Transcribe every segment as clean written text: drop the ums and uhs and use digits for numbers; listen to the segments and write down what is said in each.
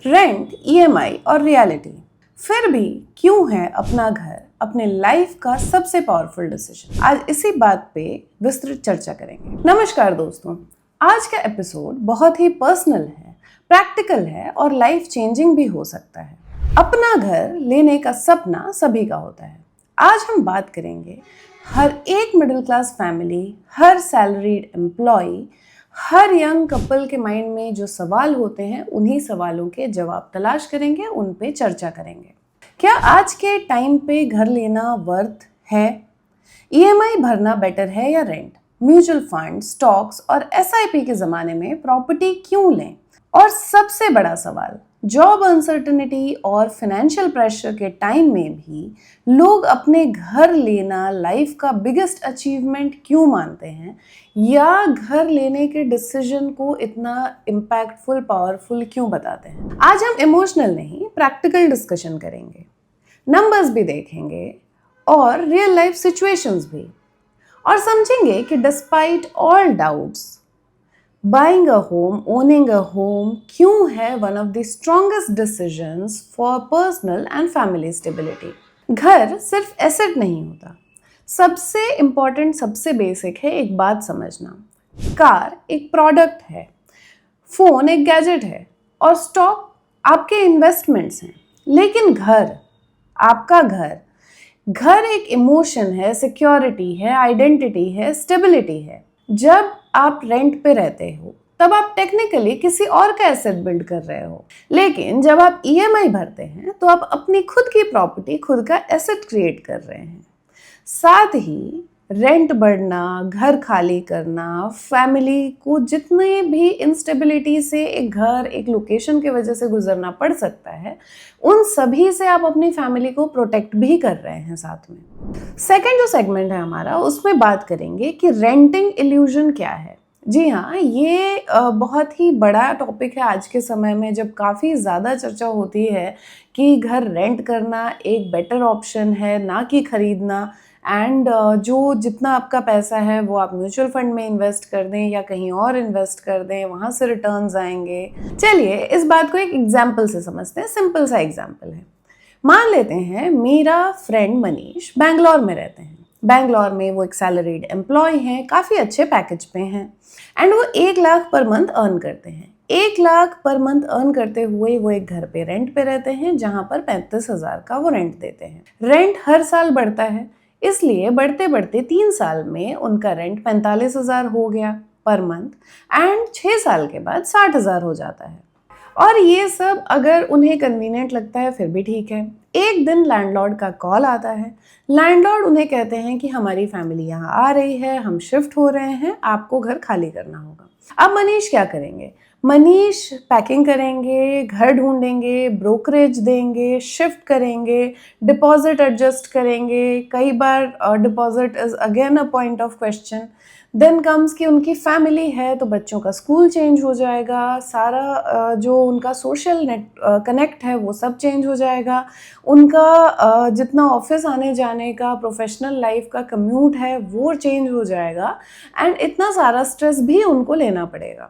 Rent, EMI और reality, फिर भी क्यों है अपना घर अपने लाइफ का सबसे पावरफुल डिसीजन? आज इसी बात पे विस्तृत चर्चा करेंगे। नमस्कार दोस्तों, आज का एपिसोड बहुत ही पर्सनल है, प्रैक्टिकल है और लाइफ चेंजिंग भी हो सकता है। अपना घर लेने का सपना सभी का होता है। आज हम बात करेंगे हर एक मिडिल क्लास फैमिली, हर सैलरीड एम्प्लॉय, हर यंग कपल के माइंड में जो सवाल होते हैं, उन्हीं सवालों के जवाब तलाश करेंगे, उन पे चर्चा करेंगे। क्या आज के टाइम पे घर लेना वर्थ है? ईएमआई भरना बेटर है या रेंट? म्यूचुअल फंड, स्टॉक्स और एसआईपी के ज़माने में प्रॉपर्टी क्यों लें? और सबसे बड़ा सवाल, जॉब अनसर्टेनिटी और फाइनेंशियल प्रेशर के टाइम में भी लोग अपने घर लेना लाइफ का बिगेस्ट अचीवमेंट क्यों मानते हैं, या घर लेने के डिसीजन को इतना इम्पैक्टफुल, पावरफुल क्यों बताते हैं? आज हम इमोशनल नहीं, प्रैक्टिकल डिस्कशन करेंगे, नंबर्स भी देखेंगे और रियल लाइफ सिचुएशंस भी, और समझेंगे कि despite all doubts, buying a home, owning a home क्यों है one of the strongest decisions for personal and family stability. घर सिर्फ एसेट नहीं होता। सबसे इंपॉर्टेंट, सबसे बेसिक है एक बात समझना, कार एक प्रोडक्ट है, फोन एक गैजेट है और स्टॉक आपके इन्वेस्टमेंट्स हैं। लेकिन घर, आपका घर, घर एक इमोशन है, सिक्योरिटी है, आइडेंटिटी है, स्टेबिलिटी है। जब आप रेंट पे रहते हो तब आप टेक्निकली किसी और का एसेट बिल्ड कर रहे हो, लेकिन जब आप ईएमआई भरते हैं तो आप अपनी खुद की प्रॉपर्टी, खुद का एसेट क्रिएट कर रहे हैं। साथ ही रेंट बढ़ना, घर खाली करना, फैमिली को जितने भी इंस्टेबिलिटी से एक घर, एक लोकेशन की वजह से गुजरना पड़ सकता है, उन सभी से आप अपनी फैमिली को प्रोटेक्ट भी कर रहे हैं साथ में। सेकंड जो सेगमेंट है हमारा, उसमें बात करेंगे कि रेंटिंग इल्यूजन क्या है। जी हाँ, ये बहुत ही बड़ा टॉपिक है आज के समय में, जब काफ़ी ज़्यादा चर्चा होती है कि घर रेंट करना एक बेटर ऑप्शन है ना कि खरीदना। एंड जो जितना आपका पैसा है वो आप म्यूचुअल फंड में इन्वेस्ट कर दें या कहीं और इन्वेस्ट कर दें, वहाँ से रिटर्न्स आएंगे। चलिए इस बात को एक एग्जाम्पल से समझते हैं। सिंपल सा एग्जाम्पल है, मान लेते हैं मेरा फ्रेंड मनीष बैंगलोर में रहते हैं। बैंगलोर में वो एक सैलरीड एम्प्लॉय हैं, काफ़ी अच्छे पैकेज पे हैं एंड वो 1 लाख पर मंथ अर्न करते हैं। 1 लाख पर मंथ अर्न करते हुए वो एक घर पे रेंट पे रहते हैं, जहाँ पर 35,000 का वो रेंट देते हैं। रेंट हर साल बढ़ता है, इसलिए बढ़ते बढ़ते 3 साल में उनका रेंट 45,000 हो गया पर मंथ एंड 6 साल के बाद 60,000 हो जाता है। और ये सब अगर उन्हें कन्वीनियंट लगता है फिर भी ठीक है। एक दिन लैंडलॉर्ड का कॉल आता है। लैंडलॉर्ड उन्हें कहते हैं कि हमारी फैमिली यहाँ आ रही है, हम शिफ्ट हो रहे हैं, आपको घर खाली करना होगा। अब मनीष क्या करेंगे? मनीष पैकिंग करेंगे, घर ढूंढेंगे, ब्रोकरेज देंगे, शिफ्ट करेंगे, डिपॉजिट एडजस्ट करेंगे। कई बार deposit is again a point of question. Then comes कि उनकी फैमिली है तो बच्चों का स्कूल चेंज हो जाएगा, सारा जो उनका सोशल कनेक्ट है वो सब चेंज हो जाएगा, उनका जितना ऑफिस आने जाने का, प्रोफेशनल लाइफ का कम्यूट है वो चेंज हो जाएगा एंड इतना सारा स्ट्रेस भी उनको लेना पड़ेगा।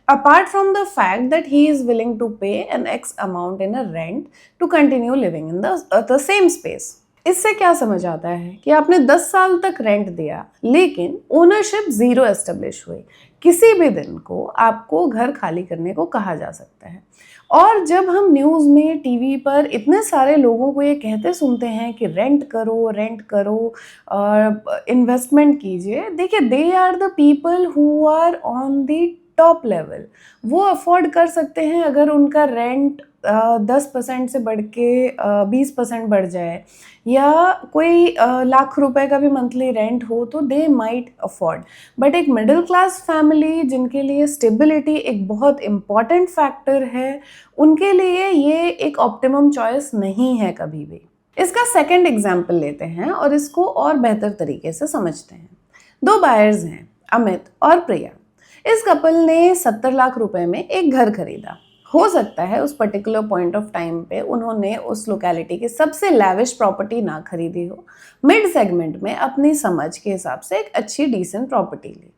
Apart from the fact that he is willing to pay an X amount in a rent to continue living in the same space. इससे क्या समझ आता है कि आपने 10 साल तक रेंट दिया लेकिन ओनरशिप जीरो एस्टेब्लिश हुई। किसी भी दिन को आपको घर खाली करने को कहा जा सकता है। और जब हम न्यूज़ में, टीवी पर इतने सारे लोगों को ये कहते सुनते हैं कि रेंट करो और इन्वेस्टमेंट कीजिए, देखिए they are the people who are on the top level. वो अफोर्ड कर सकते हैं अगर उनका रेंट 10% से बढ़ के 20% बढ़ जाए, या कोई लाख रुपए का भी मंथली रेंट हो तो दे माइट अफोर्ड। बट एक मिडिल क्लास फैमिली जिनके लिए स्टेबिलिटी एक बहुत इम्पॉर्टेंट फैक्टर है, उनके लिए ये एक ऑप्टिमम चॉइस नहीं है कभी भी। इसका सेकंड एग्जाम्पल लेते हैं और इसको और बेहतर तरीके से समझते हैं। 2 बायर्स हैं, अमित और प्रिया। इस कपल ने 70 लाख रुपए में एक घर खरीदा। हो सकता है उस पर्टिकुलर पॉइंट ऑफ टाइम पे उन्होंने उस लोकेलिटी की सबसे लैविश प्रॉपर्टी ना खरीदी हो, मिड सेगमेंट में अपनी समझ के हिसाब से एक अच्छी डिसेंट प्रॉपर्टी ली।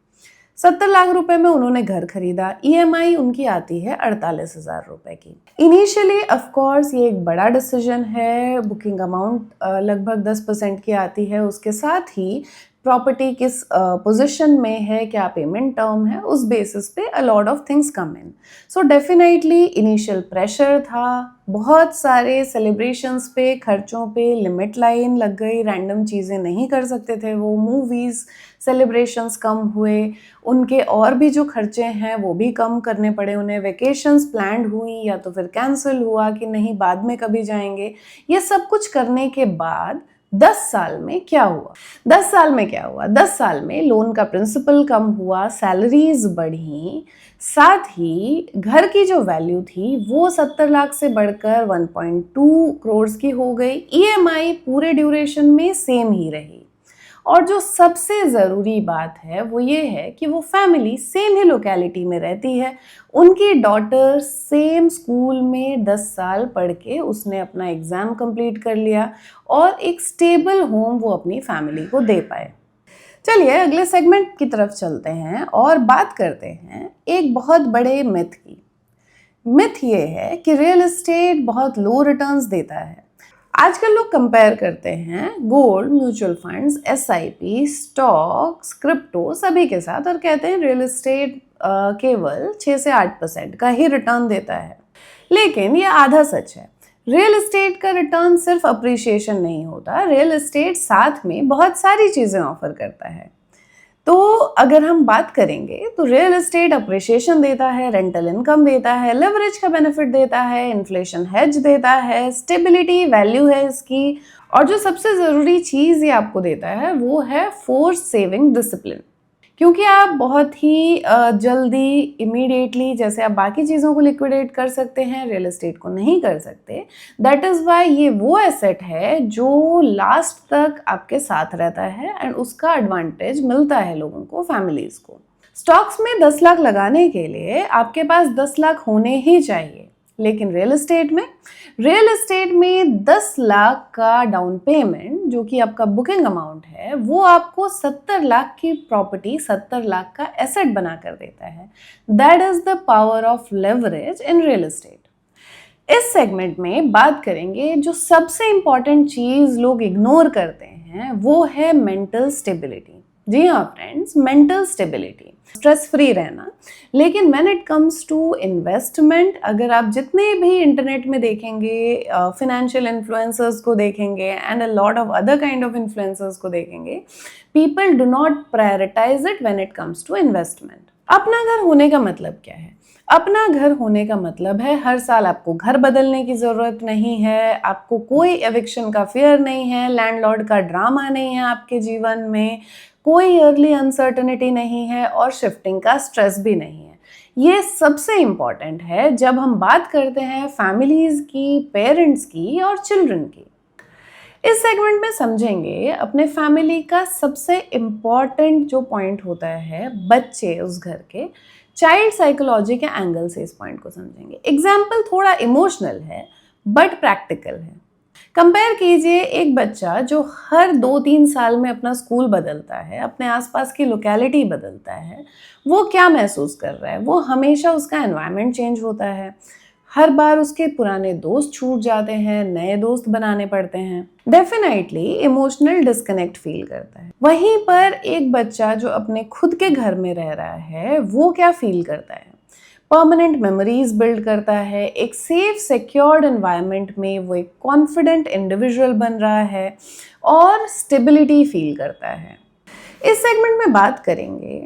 70 लाख रुपए में उन्होंने घर खरीदा, ईएमआई उनकी आती है 48,000 रुपए की। इनिशियली ऑफ कोर्स ये एक बड़ा डिसीजन है, बुकिंग अमाउंट लगभग 10% की आती है, उसके साथ ही प्रॉपर्टी किस पोजीशन में है, क्या पेमेंट टर्म है, उस बेसिस पे अ lot of things come in. So definitely initial pressure था, बहुत सारे सेलिब्रेशंस पे, खर्चों पे लिमिट लाइन लग गई, रैंडम चीज़ें नहीं कर सकते थे वो, मूवीज़ सेलिब्रेशंस कम हुए, उनके और भी जो खर्चे हैं वो भी कम करने पड़े उन्हें, वेकेशंस प्लान्ड हुई या तो फिर कैंसिल हुआ कि नहीं बाद में कभी जाएंगे। ये सब कुछ करने के बाद 10 साल में क्या हुआ? 10 साल में क्या हुआ? 10 साल में लोन का प्रिंसिपल कम हुआ, सैलरीज बढ़ी, साथ ही घर की जो वैल्यू थी वो 70 लाख से बढ़कर 1.2 करोड़ की हो गई। ईएमआई पूरे ड्यूरेशन में सेम ही रही। और जो सबसे ज़रूरी बात है वो ये है कि वो फैमिली सेम ही लोकेलिटी में रहती है, उनकी डॉटर सेम स्कूल में 10 साल पढ़ के उसने अपना एग्ज़ाम कंप्लीट कर लिया और एक स्टेबल होम वो अपनी फैमिली को दे पाए। चलिए अगले सेगमेंट की तरफ चलते हैं और बात करते हैं एक बहुत बड़े मिथ की। मिथ ये है कि रियल एस्टेट बहुत लो रिटर्न्स देता है। आजकल लोग कंपेयर करते हैं gold, mutual funds, SIP, stocks, crypto सभी के साथ और कहते हैं रियल एस्टेट केवल 6 से 8% का ही रिटर्न देता है। लेकिन ये आधा सच है। रियल एस्टेट का रिटर्न सिर्फ अप्रिशिएशन नहीं होता, रियल एस्टेट साथ में बहुत सारी चीज़ें ऑफर करता है। तो अगर हम बात करेंगे तो रियल एस्टेट अप्रिशिएशन देता है, रेंटल इनकम देता है, लेवरेज का बेनिफिट देता है, इन्फ्लेशन हेज देता है, स्टेबिलिटी वैल्यू है इसकी, और जो सबसे ज़रूरी चीज़ ये आपको देता है वो है फोर्स सेविंग डिसिप्लिन। क्योंकि आप बहुत ही जल्दी इमीडिएटली जैसे आप बाकी चीज़ों को लिक्विडेट कर सकते हैं, रियल एस्टेट को नहीं कर सकते। दैट इज़ वाई ये वो एसेट है जो लास्ट तक आपके साथ रहता है एंड उसका एडवांटेज मिलता है लोगों को, फैमिलीज़ को। स्टॉक्स में 10 लाख लगाने के लिए आपके पास 10 लाख होने ही चाहिए, लेकिन रियल एस्टेट में 10 लाख का डाउन पेमेंट जो कि आपका बुकिंग अमाउंट है वो आपको 70 लाख की प्रॉपर्टी, 70 लाख का एसेट बना कर देता है। That is the power of leverage in real estate. इस सेगमेंट में बात करेंगे जो सबसे इंपॉर्टेंट चीज लोग इग्नोर करते हैं वो है मेंटल स्टेबिलिटी। जी हाँ friends, mental stability, stress free रहना। लेकिन when it comes to investment, अगर आप जितने भी इंटरनेट में देखेंगे, फिनेंशियल इन्फ्लुएंसर्स को देखेंगे and a lot of other kind of influencers को देखेंगे, people do not prioritise it when it comes to investment. अपना घर होने का मतलब क्या है? अपना घर होने का मतलब है हर साल आपको घर बदलने की ज़रूरत नहीं है, आपको कोई एविक्शन का फियर नहीं है, लैंडलॉर्ड का ड्रामा नहीं है आपके जीवन में, कोई अर्ली अनसर्टेनिटी नहीं है और शिफ्टिंग का स्ट्रेस भी नहीं है। ये सबसे इम्पॉर्टेंट है जब हम बात करते हैं फैमिलीज़ की, पेरेंट्स की और चिल्ड्रन की। इस सेगमेंट में समझेंगे अपने फैमिली का सबसे इम्पॉर्टेंट जो पॉइंट होता है, बच्चे उस घर के, चाइल्ड साइकोलॉजी के एंगल से इस पॉइंट को समझेंगे। एग्जाम्पल थोड़ा इमोशनल है बट प्रैक्टिकल है। कंपेयर कीजिए एक बच्चा जो हर 2-3 साल में अपना स्कूल बदलता है, अपने आसपास की लोकेलिटी बदलता है, वो क्या महसूस कर रहा है? वो हमेशा उसका एनवायरनमेंट चेंज होता है, हर बार उसके पुराने दोस्त छूट जाते हैं, नए दोस्त बनाने पड़ते हैं, डेफिनेटली इमोशनल डिस्कनेक्ट फील करता है। वहीं पर एक बच्चा जो अपने खुद के घर में रह रहा है वो क्या फील करता है? परमानेंट मेमोरीज बिल्ड करता है, एक सेफ सिक्योर्ड एनवायरनमेंट में वो एक कॉन्फिडेंट इंडिविजुअल बन रहा है और स्टेबिलिटी फील करता है। इस सेगमेंट में बात करेंगे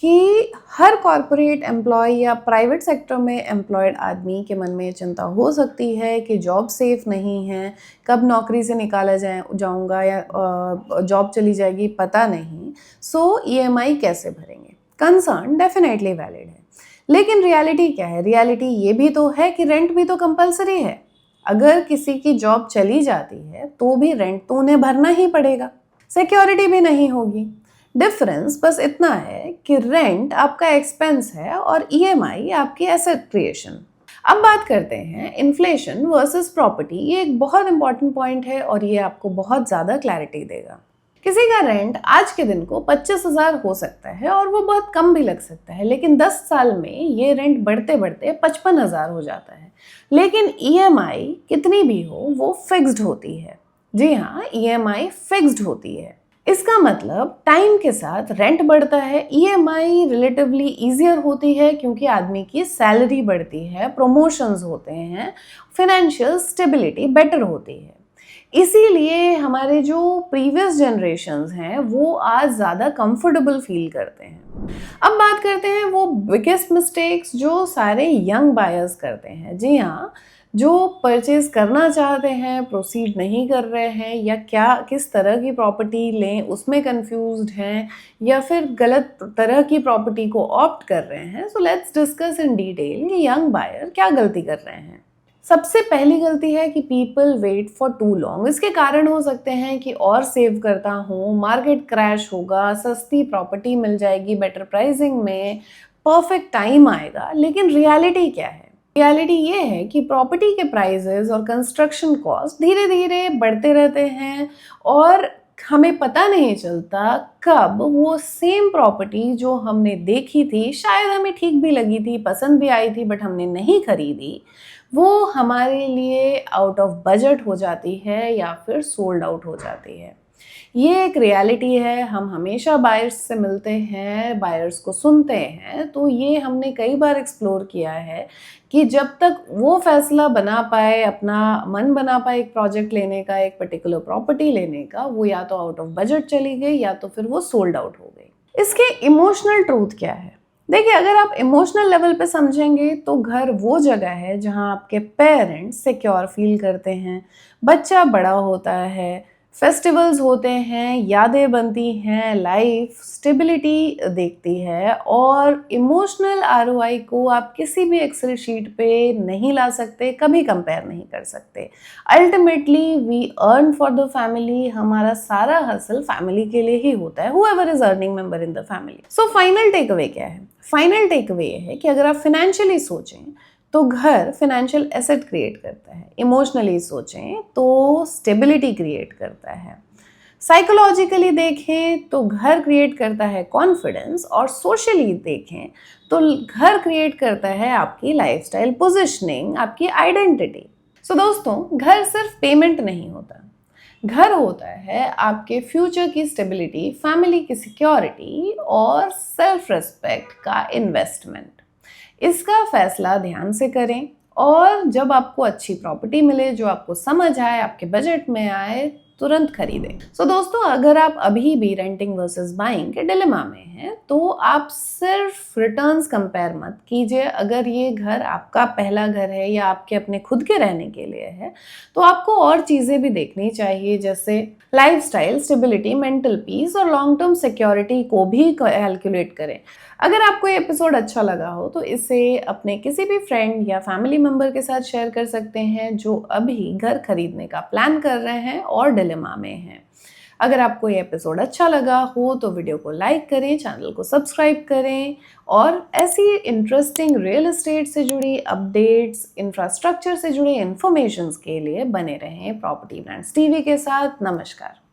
कि हर कॉरपोरेट एम्प्लॉय या प्राइवेट सेक्टर में एम्प्लॉयड आदमी के मन में ये चिंता हो सकती है कि जॉब सेफ नहीं है, कब नौकरी से निकाला जाऊंगा या जॉब चली जाएगी पता नहीं, सो ईएमआई कैसे भरेंगे। कंसर्न डेफिनेटली वैलिड है, लेकिन रियलिटी क्या है? रियलिटी ये भी तो है कि रेंट भी तो कंपलसरी है। अगर किसी की जॉब चली जाती है तो भी रेंट तो उन्हें भरना ही पड़ेगा, सिक्योरिटी भी नहीं होगी। डिफरेंस बस इतना है कि रेंट आपका एक्सपेंस है और ईएमआई आपकी एसेट क्रिएशन। अब बात करते हैं इन्फ्लेशन वर्सेस प्रॉपर्टी। ये एक बहुत इंपॉर्टेंट पॉइंट है और ये आपको बहुत ज़्यादा क्लैरिटी देगा। किसी का रेंट आज के दिन को 25,000 हो सकता है और वो बहुत कम भी लग सकता है, लेकिन 10 साल में ये रेंट बढ़ते बढ़ते 55,000 हो जाता है। लेकिन ईएमआई कितनी भी हो वो फिक्स्ड होती है। जी हाँ, ईएमआई फिक्स्ड होती है। इसका मतलब टाइम के साथ रेंट बढ़ता है, ईएमआई रिलेटिवली ईजियर होती है क्योंकि आदमी की सैलरी बढ़ती है, प्रमोशंस होते हैं, फाइनेंशियल स्टेबिलिटी बेटर होती है। इसीलिए हमारे जो प्रीवियस जनरेशन्स हैं वो आज ज़्यादा कंफर्टेबल फील करते हैं। अब बात करते हैं वो बिगेस्ट मिस्टेक्स जो सारे यंग बायर्स करते हैं। जी हाँ, जो परचेज करना चाहते हैं, प्रोसीड नहीं कर रहे हैं, या क्या किस तरह की प्रॉपर्टी लें उसमें कंफ्यूज्ड हैं, या फिर गलत तरह की प्रॉपर्टी को ऑप्ट कर रहे हैं। So let's discuss in detail कि यंग बायर क्या गलती कर रहे हैं। सबसे पहली गलती है कि people wait for too long. इसके कारण हो सकते हैं कि और सेव करता हूँ, मार्केट क्रैश होगा, सस्ती प्रॉपर्टी मिल जाएगी बेटर प्राइसिंग में, परफेक्ट टाइम आएगा। लेकिन रियलिटी क्या है? रियलिटी ये है कि प्रॉपर्टी के प्राइसेस और कंस्ट्रक्शन कॉस्ट धीरे धीरे बढ़ते रहते हैं और हमें पता नहीं चलता कब वो सेम प्रॉपर्टी जो हमने देखी थी, शायद हमें ठीक भी लगी थी, पसंद भी आई थी, बट हमने नहीं खरीदी, वो हमारे लिए आउट ऑफ बजट हो जाती है या फिर सोल्ड आउट हो जाती है। ये एक रियलिटी है। हम हमेशा बायर्स से मिलते हैं, बायर्स को सुनते हैं, तो ये हमने कई बार एक्सप्लोर किया है कि जब तक वो फैसला बना पाए, अपना मन बना पाए एक प्रोजेक्ट लेने का, एक पर्टिकुलर प्रॉपर्टी लेने का, वो या तो आउट ऑफ बजट चली गई या तो फिर वो सोल्ड आउट हो गई। इसके इमोशनल ट्रूथ क्या है? देखिए, अगर आप इमोशनल लेवल पे समझेंगे तो घर वो जगह है जहाँ आपके पेरेंट्स सिक्योर फील करते हैं, बच्चा बड़ा होता है, फेस्टिवल्स होते हैं, यादें बनती हैं, लाइफ स्टेबिलिटी देखती है, और इमोशनल आरओआई को आप किसी भी एक्सेल शीट पे नहीं ला सकते, कभी कंपेयर नहीं कर सकते। Ultimately we earn for the family. हमारा सारा हसल फैमिली के लिए ही होता है, whoever is earning member in the family। So final takeaway क्या है? फाइनल टेक अवे ये है कि अगर आप फाइनेंशियली सोचें तो घर फाइनेंशियल एसेट क्रिएट करता है, इमोशनली सोचें तो स्टेबिलिटी क्रिएट करता है, साइकोलॉजिकली देखें तो घर क्रिएट करता है कॉन्फिडेंस, और सोशली देखें तो घर क्रिएट करता है आपकी लाइफस्टाइल पोजीशनिंग, आपकी आइडेंटिटी। सो दोस्तों, घर सिर्फ पेमेंट नहीं होता, घर होता है आपके फ्यूचर की स्टेबिलिटी, फैमिली की सिक्योरिटी और सेल्फ रिस्पेक्ट का इन्वेस्टमेंट। इसका फैसला ध्यान से करें, और जब आपको अच्छी प्रॉपर्टी मिले, जो आपको समझ आए, आपके बजट में आए, तुरंत खरीदें। सो दोस्तों, अगर आप अभी भी रेंटिंग वर्सेस बाइंग के डिलेमा में हैं तो आप सिर्फ रिटर्न्स कंपेयर मत कीजिए। अगर ये घर आपका पहला घर है या आपके अपने खुद के रहने के लिए है तो आपको और चीज़ें भी देखनी चाहिए, जैसे लाइफस्टाइल, स्टेबिलिटी, मेंटल पीस और लॉन्ग टर्म सिक्योरिटी को भी कैलकुलेट करें। अगर आपको ये एपिसोड अच्छा लगा हो तो इसे अपने किसी भी फ्रेंड या फैमिली मेम्बर के साथ शेयर कर सकते हैं जो अभी घर खरीदने का प्लान कर रहे हैं और डिलेमा में हैं। अगर आपको ये एपिसोड अच्छा लगा हो तो वीडियो को लाइक करें, चैनल को सब्सक्राइब करें, और ऐसी इंटरेस्टिंग रियल एस्टेट से जुड़ी अपडेट्स, इंफ्रास्ट्रक्चर से जुड़े इन्फॉर्मेशंस के लिए बने रहें प्रॉपर्टी ब्रांड्स टीवी के साथ। नमस्कार।